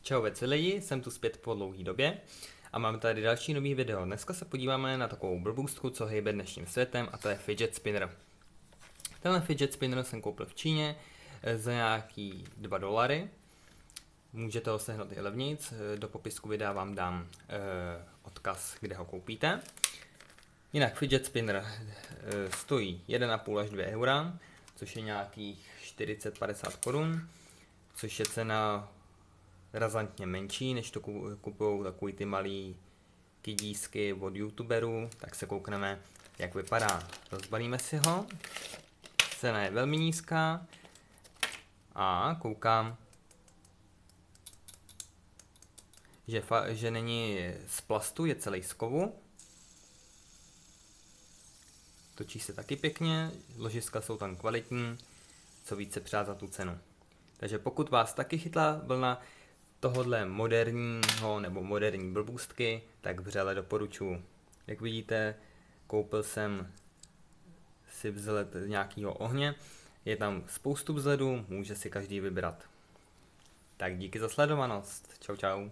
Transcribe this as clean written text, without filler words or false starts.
Čau lidi, jsem tu zpět po dlouhé době a mám tady další nový video. Dneska se podíváme na takovou blbůstku, co hejbe dnešním světem, a to je fidget spinner. Tenhle fidget spinner jsem koupil v Číně za nějaký $2. Můžete ho sehnat i levnějc, do popisku videa vám dám odkaz, kde ho koupíte. Jinak fidget spinner stojí 1,5 až 2 eura, což je nějakých 40-50 korun, což je cena razantně menší, než to kupují takový ty malý kidísky od youtuberů. Tak se koukneme, jak vypadá. Rozbalíme si ho. Cena je velmi nízká a koukám, že není z plastu, je celý z kovu. Točí se taky pěkně, ložiska jsou tam kvalitní, co více přát za tu cenu. Takže pokud vás taky chytla vlna tohodle moderního nebo moderní blbůstky, tak vřele doporučuji. Jak vidíte, koupil jsem si vzhled nějakého ohně, je tam spoustu vzhledů, může si každý vybrat. Tak díky za sledovanost, čau čau.